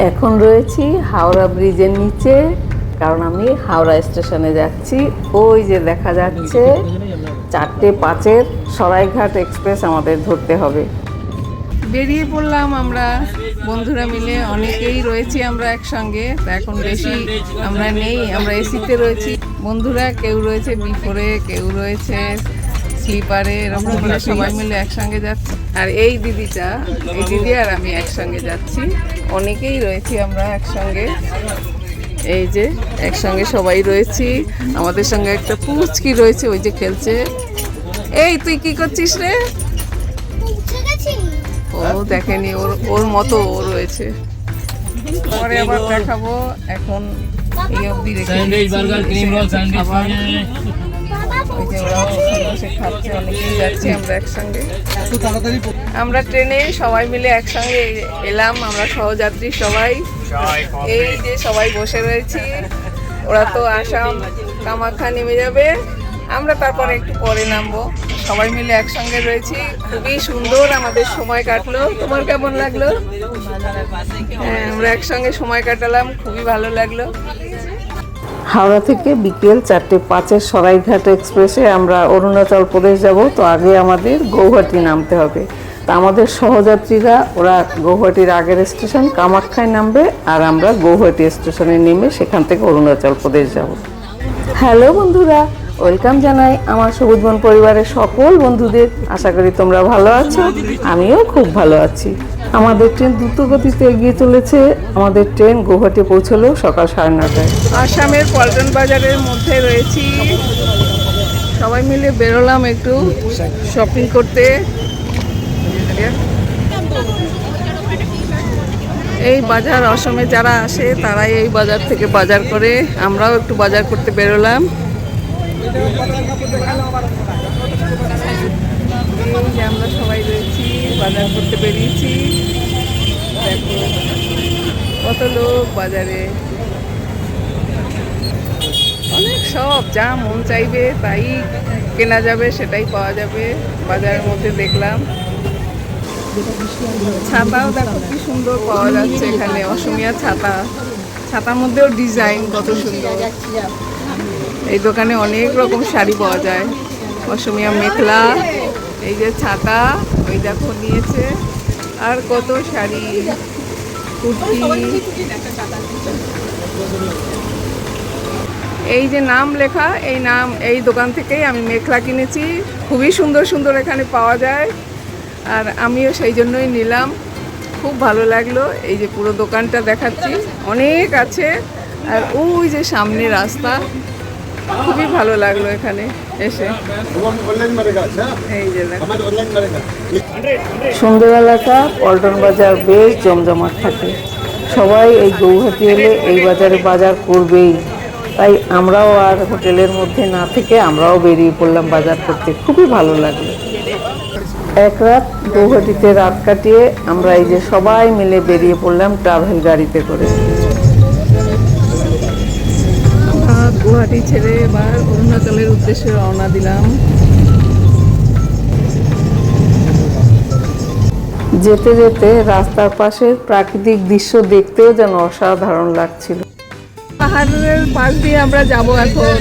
এখন রয়েছি হাওড়া ব্রিজের নিচে, কারণ আমি হাওড়া স্টেশনে যাচ্ছি। ওই যে দেখা যাচ্ছে 4:05 সরাইঘাট এক্সপ্রেস আমাদের ধরতে হবে। বেরিয়ে পড়লাম আমরা বন্ধুরা মিলে, অনেকেই রয়েছি আমরা একসঙ্গে। এখন বেশি আমরা নেই, আমরা এসিতে রয়েছি। বন্ধুরা কেউ রয়েছে বিফোরে, কেউ রয়েছে স্লিপারে, এরকম করে সবাই মিলে একসঙ্গে যাচ্ছি। আর এই দিদিটা, এই দিদি আর আমি একসঙ্গে যাচ্ছি। অনেকেই রয়েছি আমরা একসঙ্গে, এই যে একসঙ্গে সবাই রয়েছি। আমাদের সঙ্গে একটা পুচকি রয়েছে, ওই যে খেলছে। এই তুই কি করছিস রে? ও দেখেনি, ওর মতো ও রয়েছে। পরে আবার দেখাবো। এখন এই অবধি রেখে খাচ্ছে, অনেকেই যাচ্ছি আমরা একসঙ্গে। আমরা ট্রেনে সবাই মিলে একসঙ্গে এলাম, আমরা সহযাত্রী সবাই। এই যে সবাই বসে রয়েছি। ওরা তো আসাম কামাখ্যা নেমে যাবে, আমরা তারপরে একটু পরে নামবো। সবাই মিলে একসঙ্গে রয়েছি, খুবই সুন্দর আমাদের সময় কাটলো। তোমার কেমন লাগলো? হ্যাঁ, আমরা একসঙ্গে সময় কাটালাম, খুবই ভালো লাগলো। হাওড়া থেকে বিকেল 4:05 সরাইঘাট এক্সপ্রেসে আমরা অরুণাচল প্রদেশ যাব। তো আগে আমাদের গৌহাটি নামতে হবে। তা আমাদের সহযাত্রীরা ওরা গৌহাটির আগের স্টেশন কামাখ্যায় নামবে, আর আমরা গৌহাটি স্টেশনে নেমে সেখান থেকে অরুণাচল প্রদেশ যাব। হ্যালো বন্ধুরা, ওয়েলকাম জানাই আমার সবুজ বন পরিবারের সকল বন্ধুদের। আশা করি তোমরা ভালো আছো, আমিও খুব ভালো আছি। আমাদের ট্রেন দ্রুত গতিতে এগিয়ে চলেছে। আমাদের ট্রেন গৌহাটি পৌঁছলো সকাল 9:30টায়। আসামের পল্টন বাজারের মধ্যে রয়েছি, সবাই মিলে বেরোলাম একটু শপিং করতে। এই বাজার অসমে যারা আসে তারাই এই বাজার থেকে বাজার করে, আমরাও একটু বাজার করতে বেরোলাম। আমরা সবাই রয়েছি, বাজার করতে বেরিয়েছি। দেখো কত লোক বাজারে, অনেক সব যা মন চাইবে তাই কেনা যাবে, সেটাই পাওয়া যাবে বাজারের মধ্যে। দেখলাম ছাতাও দেখো কি সুন্দর পাওয়া যাচ্ছে এখানে, অসমিয়া ছাতা। ছাতার মধ্যেও ডিজাইন কত সুন্দর। এই দোকানে অনেক রকম শাড়ি পাওয়া যায়, অসমিয়া মেখলা, এই যে ছাতা, ওই দেখো নিয়েছে, আর কত শাড়ি, কুর্তি। এই যে নাম লেখা, এই দোকান থেকেই আমি মেখলা কিনেছি। খুবই সুন্দর সুন্দর এখানে পাওয়া যায়, আর আমিও সেই জন্যই নিলাম। খুব ভালো লাগলো। এই যে পুরো দোকানটা দেখাচ্ছি, অনেক আছে। আর ওই যে সামনে রাস্তা, খুবই ভালো লাগলো এখানে এসে। এই যে সন্ধ্যেবেলাটা পল্টন বাজার বেশ জমজমাট থাকে। সবাই এই গৌহাটি এলে এই বাজারে বাজার করবেই। তাই আমরাও আর হোটেলের মধ্যে না থেকে আমরাও বেরিয়ে পড়লাম বাজার করতে। খুবই ভালো লাগলো। এক রাত গৌহাটিতে রাত কাটিয়ে আমরা এই যে সবাই মিলে বেরিয়ে পড়লাম ট্রাভেল গাড়িতে করে। গুয়াহাটি ছেড়ে এবার অরুণাচলের উদ্দেশ্যে রওনা দিলাম। যেতে যেতে রাস্তার পাশের প্রাকৃতিক দৃশ্য দেখতেও যেন অসাধারণ লাগছিল। পাহাড়ের পাশ দিয়ে আমরা যাব এখন।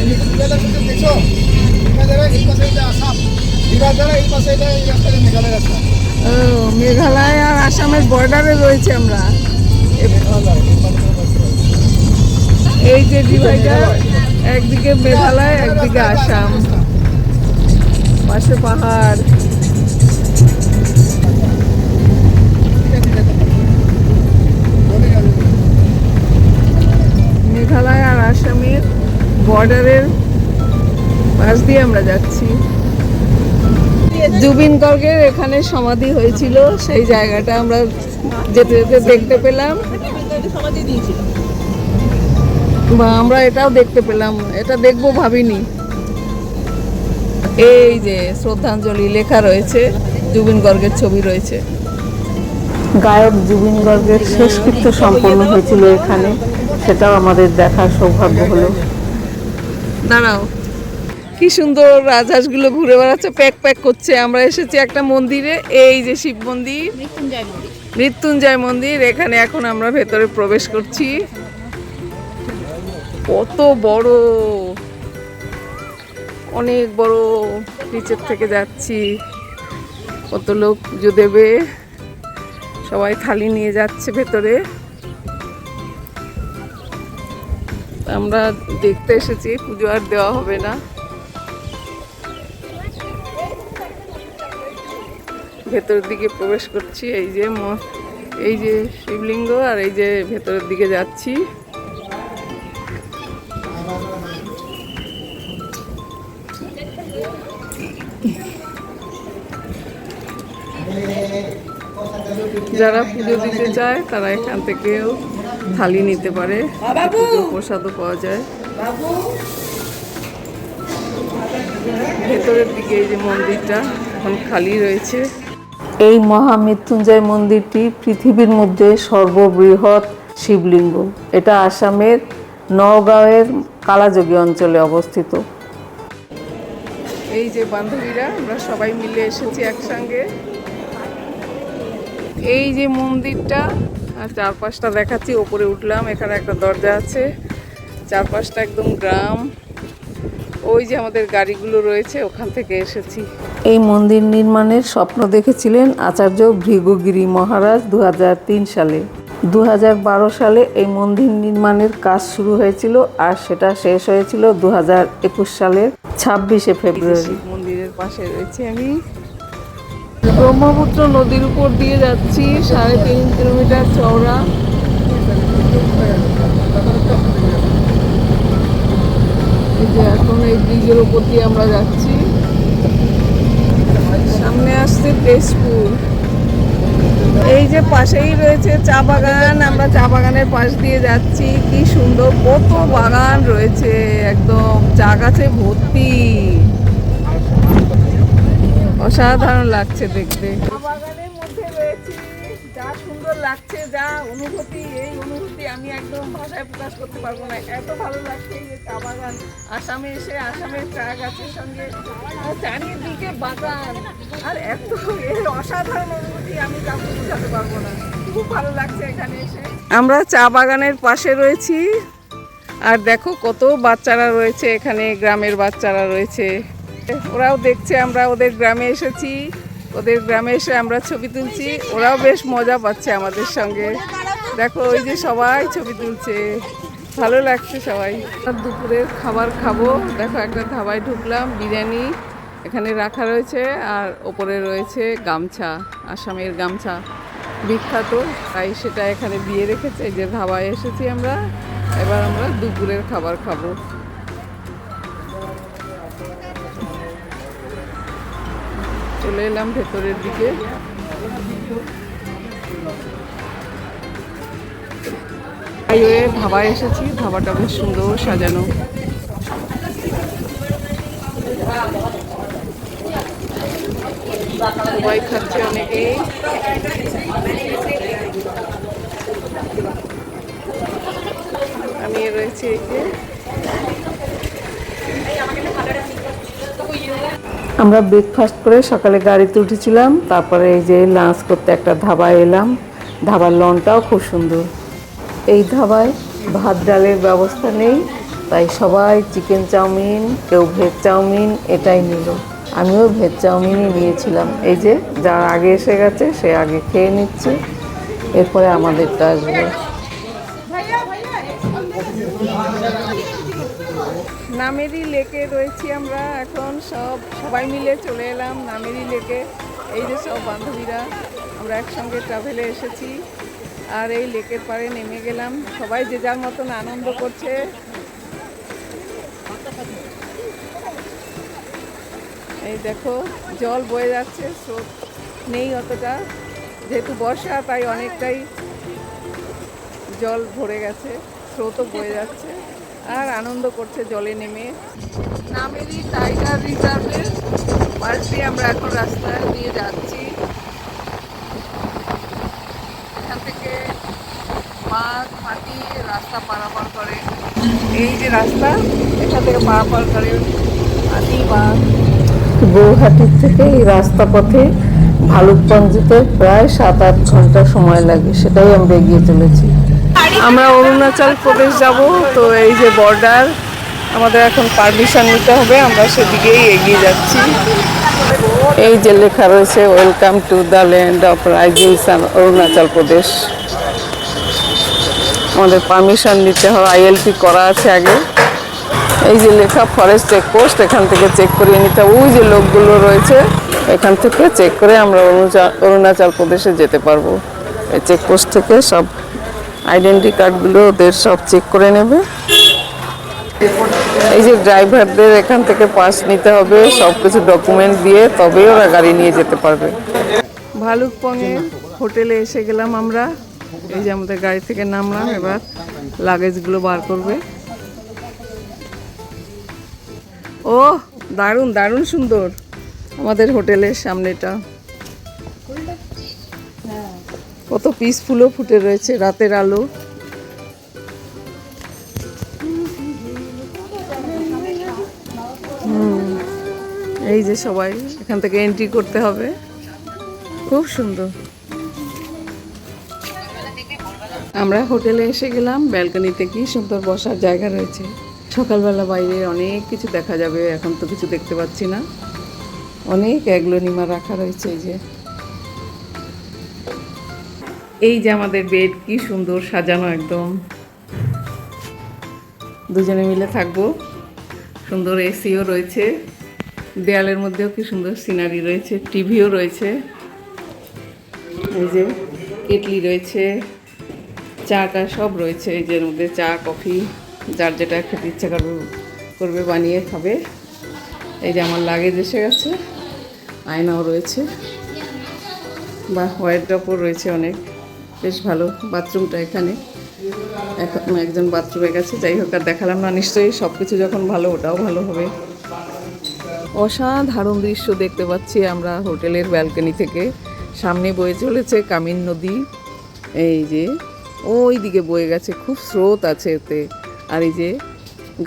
মেঘালয় আর আসামের বর্ডারে রয়েছে আমরা। এই যে ডিভাইডার, একদিকে মেঘালয় একদিকে আসাম, পাশে পাহাড়। মেঘালয় আর আসামের বর্ডারের পাশ দিয়ে আমরা যাচ্ছি। জুবিন গর্গের এখানে সমাধি হয়েছিল, সেই জায়গাটা আমরা যেতে যেতে দেখতে পেলাম, বা আমরা এটাও দেখতে পেলাম। এটা দেখবো ভাবিনি। এই যে শ্রদ্ধাঞ্জলি লেখা রয়েছে, জুবিন গর্গের ছবি রয়েছে। গায়ক জুবিন গর্গের শেষকৃত্য সম্পন্ন হয়েছিল এখানে, সেটাও আমাদের দেখার সৌভাগ্য হলো। দাঁড়াও, কি সুন্দর রাজহাঁসগুলো ঘুরে বেড়াচ্ছে, প্যাক প্যাক করছে। আমরা এসেছি একটা মন্দিরে, এই যে শিব মন্দির। মৃত্যুঞ্জয় মন্দির। এখানে এখন আমরা ভেতরে প্রবেশ করছি। কত বড়, অনেক বড়। নিচের থেকে যাচ্ছি, কত লোক পুজো দেবে, সবাই থালি নিয়ে যাচ্ছে ভেতরে। আমরা দেখতে এসেছি, পুজো আর দেওয়া হবে না। ভেতরের দিকে প্রবেশ করছি। এই যে শিবলিঙ্গ, আর এই যে ভেতরের দিকে যাচ্ছি। যারা পুজো দিতে চায় তারা এখান থেকেও থালি নিতে পারে, পুজো প্রসাদও পাওয়া যায়। ভেতরের দিকে এই যে মন্দিরটা এখন খালি রয়েছে। এই মহামৃত্যুঞ্জয় মন্দিরটি পৃথিবীর মধ্যে সর্ববৃহৎ শিবলিঙ্গ। এটা আসামের নওগাঁয়ের কালাযোগী অঞ্চলে অবস্থিত। এই যে বান্ধবীরা, আমরা সবাই মিলে এসেছি একসঙ্গে। এই যে মন্দিরটা, আর চারপাশটা দেখাচ্ছি। ওপরে উঠলাম, এখানে একটা দরজা আছে। চারপাশটা একদম গ্রাম। ওই যে আমাদের গাড়িগুলো রয়েছে, ওখান থেকে এসেছি। এই মন্দির নির্মাণের স্বপ্ন দেখেছিলেন আচার্য ভৃগুগিরি মহারাজ 2003 সালে। 2012 সালে এই মন্দির নির্মাণের কাজ শুরু হয়েছিল, আর সেটা শেষ হয়েছিল 2021 সালের 26শে ফেব্রুয়ারি। মন্দিরের পাশে রয়েছে আমি। ব্রহ্মপুত্র নদীর উপর দিয়ে যাচ্ছি, 3.5 কিলোমিটার চওড়া। এই যে এখন এই ব্রিজের উপর দিয়ে আমরা যাচ্ছি। সামনে আসছে তেজপুর। এই যে পাশেই রয়েছে চা বাগান। আমরা চা বাগানের পাশ দিয়ে যাচ্ছি। কি সুন্দর, কত বাগান রয়েছে, একদম চা গাছে ভর্তি। অসাধারণ লাগছে দেখতে। চা বাগানের মধ্যে রয়েছি, যা সুন্দর লাগছে, যা অনুভূতি, এই অনুভূতি আমি একদম ভাষায় প্রকাশ করতে পারবো না। এত ভালো লাগছে এই যে চা বাগান। আসামে এসে আসামের চা গাছের সঙ্গে চারিদিকে বাগান, আর এত এর অসাধারণ অনুভূতি আমি কাউকে বোঝাতে পারবো না। খুব ভালো লাগছে এখানে এসে। আমরা চা বাগানের পাশে রয়েছি, আর দেখো কত বাচ্চারা রয়েছে এখানে, গ্রামের বাচ্চারা রয়েছে। ওরাও দেখছে আমরা ওদের গ্রামে এসেছি, ওদের গ্রামে এসে আমরা ছবি তুলছি। ওরাও বেশ মজা পাচ্ছে আমাদের সঙ্গে। দেখো ওই যে সবাই ছবি তুলছে, ভালো লাগছে সবাই। আর দুপুরের খাবার খাবো। দেখো একটা ধাবায় ঢুকলাম, বিরিয়ানি এখানে রাখা রয়েছে, আর ওপরে রয়েছে গামছা, আসামের গামছা বিখ্যাত, তাই সেটা এখানে দিয়ে রেখেছে। এই যে ধাবায় এসেছি আমরা, এবার আমরা দুপুরের খাবার খাবো। চলে এলাম ভেতরের দিকে। হাইওয়ে ধাবায় এসেছি, ধাবাটা বেশ সুন্দর সাজানো। সবাই খাচ্ছে অনেকেই। আমি রয়েছি এই যে। আমরা ব্রেকফাস্ট করে সকালে গাড়িতে উঠেছিলাম, তারপরে এই যে লাঞ্চ করতে একটা ধাবায় এলাম। ধাবার লনটাও খুব সুন্দর। এই ধাবায় ভাত ডালের ব্যবস্থা নেই, তাই সবাই চিকেন চাউমিন, কেউ ভেজ চাউমিন এটাই নিল। আমিও ভেজ চাউমিনই নিয়েছিলাম। এই যে যার আগে এসে গেছে সে আগে খেয়ে নিচ্ছে, এরপরে আমাদেরটা আসবে। নামেরি লেকে রয়েছি আমরা এখন। সবাই মিলে চলে এলাম নামেরি লেকে। এই যে সব বান্ধবীরা আমরা একসঙ্গে ট্রাভেলে এসেছি, আর এই লেকের পাড়ে নেমে গেলাম। সবাই যে যার মতন আনন্দ করছে। এই দেখো জল বয়ে যাচ্ছে, স্রোত নেই অতটা, যেহেতু বর্ষা তাই অনেকটাই জল ভরে গেছে, স্রোতও বয়ে যাচ্ছে, আর আনন্দ করছে জলে নেমে। নামেরি টাইগার রিজার্ভের পাশ দিয়ে আমরা এখন রাস্তা দিয়ে যাচ্ছি। এখান থেকে বাঘ হাতি রাস্তা পারাপার করে। এই যে রাস্তা, এখান থেকে পারাপার করে হাতি বাঘ। গৌহাটির থেকে এই রাস্তা পথে ভালুকপং যেতে প্রায় 7-8 ঘন্টা সময় লাগে, সেটাই আমরা এগিয়ে চলেছি। আমরা অরুণাচল প্রদেশ যাব, তো এই যে বর্ডার, আমাদের এখন পারমিশন নিতে হবে, আমরা সেদিকেই এগিয়ে যাচ্ছি। এই যে লেখা রয়েছে welcome to the land of rising sun, Arunachal Pradesh. আমাদের পারমিশন নিতে হবে, ILP করা আছে আগে। এই যে লেখা ফরেস্ট চেকপোস্ট, এখান থেকে চেক করিয়ে নিতে হবে। ওই যে লোকগুলো রয়েছে, এখান থেকে চেক করে আমরা অরুণাচল প্রদেশে যেতে পারবো। এই চেকপোস্ট থেকে সব আইডেন্টি কার্ডগুলো ওদের সব চেক করে নেবে। এই যে ড্রাইভারদের এখান থেকে পাস নিতে হবে, সব কিছু ডকুমেন্ট দিয়ে তবেই ওরা গাড়ি নিয়ে যেতে পারবে। ভালুকপংয়ে হোটেলে এসে গেলাম আমরা। এই যে আমাদের গাড়ি থেকে নামলাম, এবার লাগেজগুলো বার করবে। ও দারুণ দারুণ সুন্দর আমাদের হোটেলের সামনেটা, কত পিসফুলও ফুটে রয়েছে, রাতের আলো। এই যে সবাই এখান থেকে এন্ট্রি করতে হবে, খুব সুন্দর। আমরা হোটেলে এসে গেলাম, ব্যালকনিতে কি সুন্দর বসার জায়গা রয়েছে। সকালবেলা বাইরে অনেক কিছু দেখা যাবে, এখন তো কিছু দেখতে পাচ্ছি না। অনেক অ্যাগ্লোনিমা রাখা রয়েছে। এই যে আমাদের বেড, কি সুন্দর সাজানো, একদম দুজনে মিলে থাকবো। সুন্দর এসিও রয়েছে, দেয়ালের মধ্যেও কি সুন্দর সিনারি রয়েছে, টিভিও রয়েছে। এই যে কেটলি রয়েছে, চাটা সব রয়েছে। এই যে মধ্যে চা কফি যার যেটা খেতে ইচ্ছা করবে বানিয়ে খাবে। এই যে আমার লাগেজ এসে গেছে, আয়নাও রয়েছে, বা ওয়ার্ড্রপও রয়েছে অনেক, বেশ ভালো। বাথরুমটা এখানে, এখন একজন বাথরুমে গেছে, যাই হোক আর দেখালাম না। নিশ্চয়ই সব কিছু যখন ভালো, ওটাও ভালো হবে। অসাধারণ দৃশ্য দেখতে পাচ্ছি আমরা হোটেলের ব্যালকনি থেকে। সামনে বয়ে চলেছে কামিন নদী, এই যে ওই দিকে বয়ে গেছে, খুব স্রোত আছে এতে। আর এই যে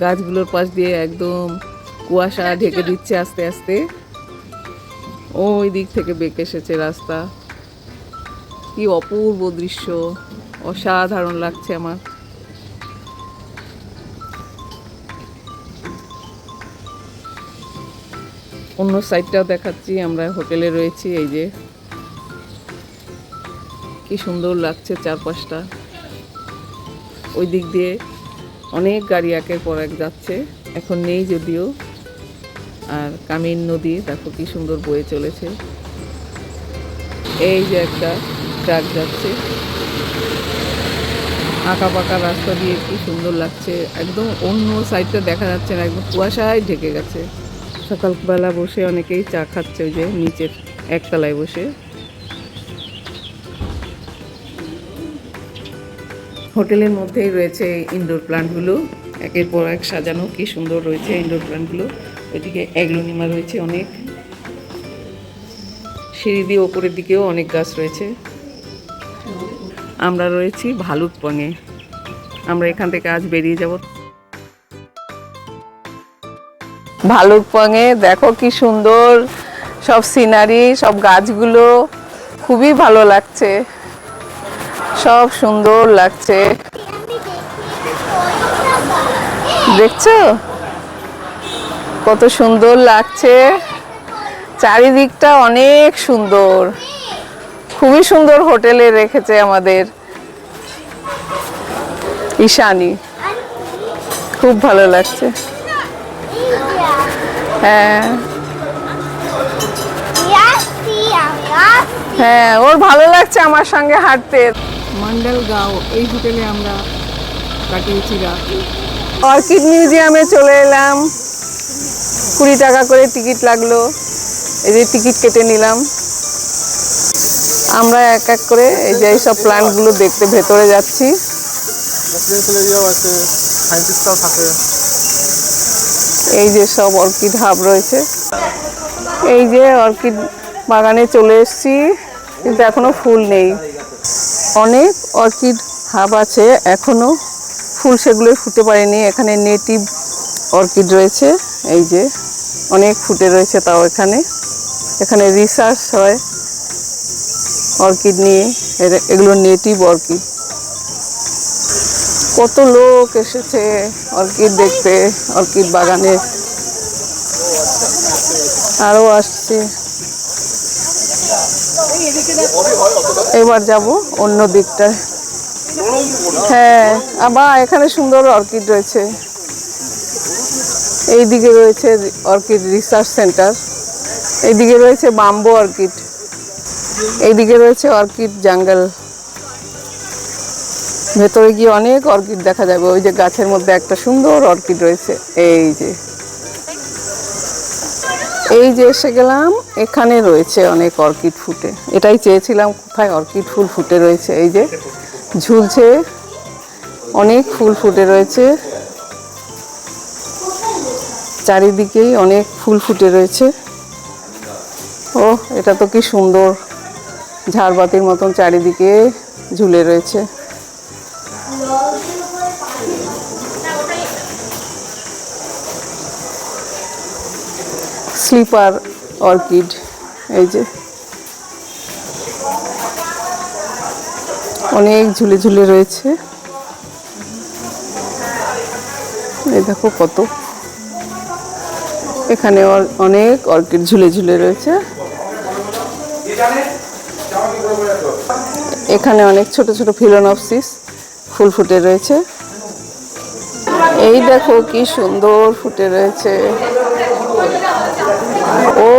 গাছগুলোর পাশ দিয়ে একদম কুয়াশা ঢেকে দিচ্ছে আস্তে আস্তে। ওই দিক থেকে বেঁকে এসেছে রাস্তা, কি অপূর্ব দৃশ্য, অসাধারণ লাগছে আমার। অন্য সাইডটাও দেখাচ্ছি, আমরা হোটেলে রয়েছি। এই যে কি সুন্দর লাগছে চারপাশটা। ওই দিক দিয়ে অনেক গাড়ি একের পর এক যাচ্ছে, এখন নেই যদিও। আর কামিন নদী দেখো কি সুন্দর বয়ে চলেছে। এই যে একটা ট্রাক যাচ্ছে, আঁকা পাকা রাস্তা দিয়ে, কি সুন্দর লাগছে। একদম অন্য সাইডটা দেখা যাচ্ছে না, একদম কুয়াশায় ঢেকে গেছে। সকালবেলা বসে অনেকেই চা খাচ্ছে, ওই যে নিচের একতলায় বসে। হোটেলের মধ্যেই রয়েছে ইনডোর প্লান্টগুলো, একের পর এক সাজানো, কি সুন্দর রয়েছে ইনডোর প্লান্টগুলো। ওইদিকে অ্যাগ্লোনিমা রয়েছে অনেক, সিঁড়ি দিয়ে ওপরের দিকেও অনেক গাছ রয়েছে। আমরা রয়েছি ভালুকপংয়ে, আমরা এখান থেকে আজ বেরিয়ে যাব। ভালুকপংয়ে দেখো কি সুন্দর সব সিনারি, সব গাছগুলো, খুবই ভালো লাগছে, সব সুন্দর লাগছে। দেখছো কত সুন্দর লাগছে, চারিদিকটা অনেক সুন্দর, খুবই সুন্দর হোটেলে রেখেছে আমাদের ঈশানী, খুব ভালো লাগছে। হ্যাঁ হ্যাঁ, ওর ভালো লাগছে আমার সঙ্গে হাঁটতে। মন্ডল গাঁও, এই হোটেলে আমরা কাটিয়েছি রাত। অর্কিড মিউজিয়ামে চলে এলাম, 20 টাকা করে টিকিট লাগলো। এই যে টিকিট কেটে নিলাম। আমরা এক এক করে এই যে এইসব প্ল্যান্টগুলো দেখতে ভেতরে যাচ্ছি। এই যে সব অর্কিড হাব রয়েছে। এই যে অর্কিড বাগানে চলে এসেছি, কিন্তু এখনো ফুল নেই। অনেক অর্কিড হাব আছে, এখনো ফুল সেগুলো ফুটে পারেনি। এখানে নেটিভ অর্কিড রয়েছে, এই যে অনেক ফুটে রয়েছে। তাও এখানে রিসার্চ হয় অর্কিড নিয়ে। এগুলো নেটিভ অর্কিড। কত লোক এসেছে অর্কিড দেখতে, অর্কিড বাগানে। আরো আসছে। এবার যাব অন্য দিকটায়। হ্যাঁ, আবার এখানে সুন্দর অর্কিড রয়েছে। এইদিকে রয়েছে অর্কিড রিসার্চ সেন্টার, এইদিকে রয়েছে বাম্বু অর্কিড, এইদিকে রয়েছে অর্কিড জঙ্গল। ভেতরে গিয়ে অনেক অর্কিড দেখা যাবে। ওই যে গাছের মধ্যে একটা সুন্দর অর্কিড রয়েছে। এই যে এসে গেলাম, এখানে রয়েছে অনেক অর্কিড ফুটে। এটাই চেয়েছিলাম, কোথায় অর্কিড ফুল ফুটে রয়েছে। এই যে ঝুলছে, অনেক ফুল ফুটে রয়েছে চারিদিকেই, অনেক ফুল ফুটে রয়েছে। ও, এটা তো কি সুন্দর, ঝাড়বাতির মতন চারিদিকে ঝুলে রয়েছে। স্লিপার অর্কিড, এই যে অনেক ঝুলে ঝুলে রয়েছে। এই দেখো কত, এখানে অনেক অর্কিড ঝুলে ঝুলে রয়েছে। এখানে অনেক ছোট ছোট ফিলোনপসিস ফুল ফুটে রয়েছে। এই দেখো কি সুন্দর ফুটে রয়েছে। ও,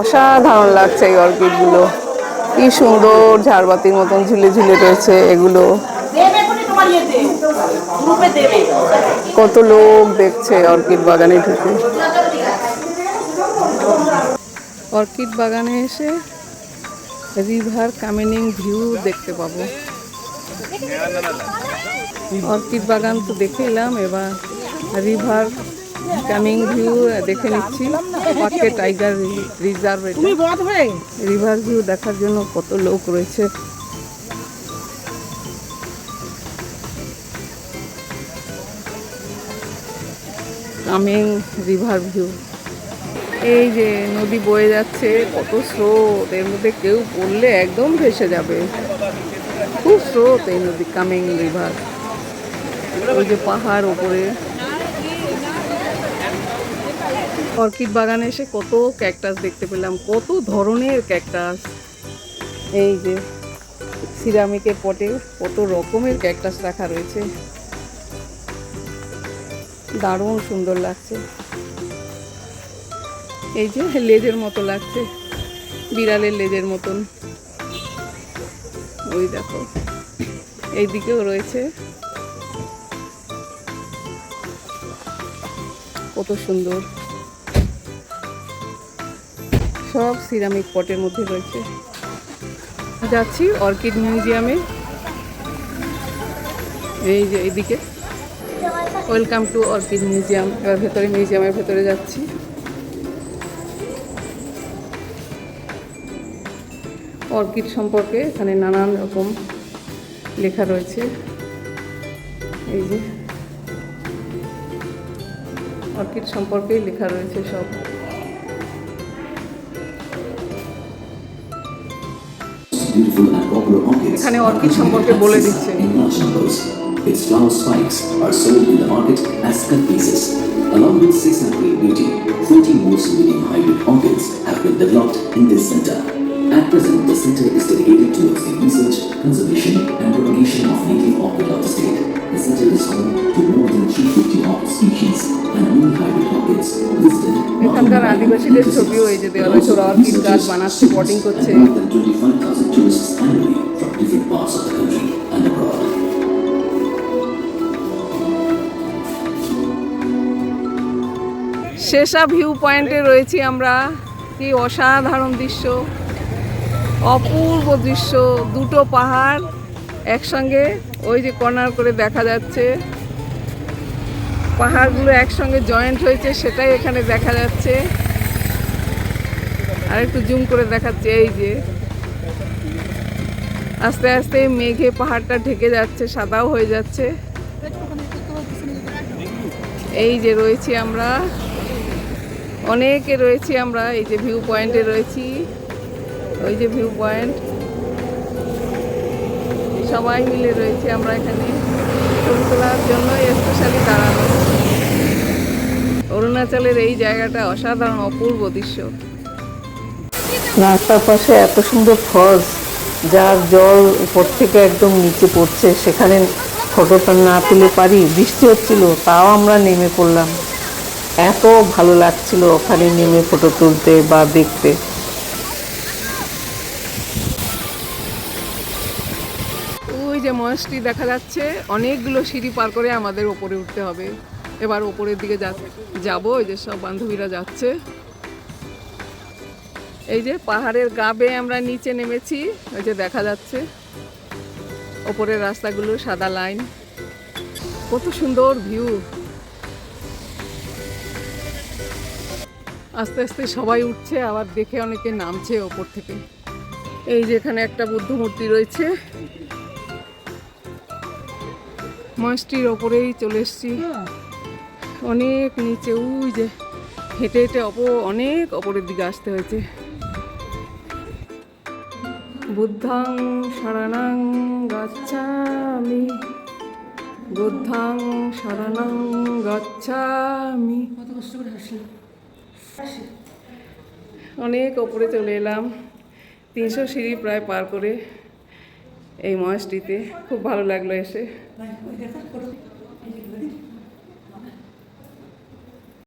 অসাধারণ লাগছে এই অর্কিডগুলো, কি সুন্দর ঝাড়বাতির মতন ঝুলে ঝুলে রয়েছে এগুলো। কত লোক দেখছে অর্কিড বাগানে ঢুকে। অর্কিড বাগানে এসে রিভার কামিনিং ভিউ দেখতে পাবো। অর্কিড বাগান তো দেখে এলাম, এবার রিভার কামিং ভিউ দেখে নিচ্ছি। পার্কে টাইগার রিজার্ভ, রিভার ভিউ দেখার জন্য কত লোক রয়েছে। Coming river view. এই যে নদী বয়ে যাচ্ছে, কত স্রোত, এর মধ্যে কেউ পড়লে একদম ভেসে যাবে। খুব স্রোত এই নদী, কামিং রিভার। ওই যে পাহাড় ওপরে। অর্কিড বাগানে এসে কত ক্যাকটাস দেখতে পেলাম, কত ধরনের ক্যাকটাস। এই যে সিরামিকের পটে কত রকমের ক্যাকটাস রাখা রয়েছে, দারুণ সুন্দর লাগছে। এই যে লেজের মতো লাগছে, বিড়ালের লেজের মতন। ওই দেখো এইদিকেও রয়েছে, কত সুন্দর। সব সিরামিক পটের মধ্যে রয়েছে। যাচ্ছি অর্কিড মিউজিয়ামে। এই যে এইদিকে, ওয়েলকাম টু অর্কিড মিউজিয়াম। এবার ভেতরে, মিউজিয়ামের ভেতরে যাচ্ছি। অর্কিড সম্পর্কে এখানে নানান রকম লেখা রয়েছে। এই যে অর্কিড সম্পর্কেই লেখা রয়েছে সব। এখানে অর্কিড সম্পর্কে বলে দিচ্ছে। Its flower spikes are sold in the market as cut pieces. Along with 600 beauty, 40 more medium hybrid orchids have been developed in this center. At present, the center is dedicated towards the research, conservation, and propagation of native orchid of the state. The center is home to more than 350 orchid species and many hybrid orchids listed. এখানকার আদিবাসীদের ছবিও এই যে দেওয়া রয়েছে, ওরা orchid গাছ বানাচ্ছে, পটিং করছে। More than 25,000 tourists annually from different parts of the country and abroad. শেষা ভিউ পয়েন্টে রয়েছি আমরা। কি অসাধারণ দৃশ্য, অপূর্ব দৃশ্য। দুটো পাহাড় একসঙ্গে, ওই যে কর্নার করে দেখা যাচ্ছে। পাহাড়গুলো একসঙ্গে জয়েন্ট হয়েছে, সেটাই এখানে দেখা যাচ্ছে। আর একটু জুম করে দেখাচ্ছে। এই যে আস্তে আস্তে মেঘে পাহাড়টা ঢেকে যাচ্ছে, সাদাও হয়ে যাচ্ছে। এই যে রয়েছি আমরা, অনেকে রয়েছি আমরা। এই যে ভিউ পয়েন্টে রয়েছি, ওই যে ভিউ পয়েন্ট। সবাই মিলে রয়েছে আমরা এখানে ছবি তোলার জন্য স্পেশালি দাঁড়ানো। অরুণাচলের এই জায়গাটা অসাধারণ অপূর্ব দৃশ্য। রাস্তার পাশে এত সুন্দর ফলস, যার জল উপর থেকে একদম নিচে পড়ছে, সেখানে ফটোটা না তুলে পারি। বৃষ্টি হচ্ছিল, তাও আমরা নেমে পড়লাম। এত ভালো লাগছিল ওখানে নেমে ফটো তুলতে বা দেখতে। ওই যে মহেশটি দেখা যাচ্ছে, অনেকগুলো সিঁড়ি পার করে আমাদের ওপরে উঠতে হবে। এবার ওপরের দিকে যাবো। ওই যে সব বান্ধবীরা যাচ্ছে। এই যে পাহাড়ের গা বেয়ে আমরা নিচে নেমেছি, ওই যে দেখা যাচ্ছে ওপরের রাস্তাগুলো সাদা লাইন, কত সুন্দর ভিউ। আস্তে আস্তে সবাই উঠছে, আবার দেখে অনেকে নামছে ওপর থেকে। এই যে এখানে একটা বুদ্ধ মূর্তি রয়েছে। মহেশটির ওপরেই চলে এসছি, অনেক নিচে। ওই যে হেঁটে হেঁটে অনেক ওপরের দিকে আসতে হয়েছে। বুদ্ধাং শরণং গচ্ছামি, বুদ্ধাং শরণং গচ্ছামি। অনেক ওপরে চলে এলাম, 300 সিঁড়ি প্রায় পার করে এই মহেশটিতে। খুব ভালো লাগলো এসে।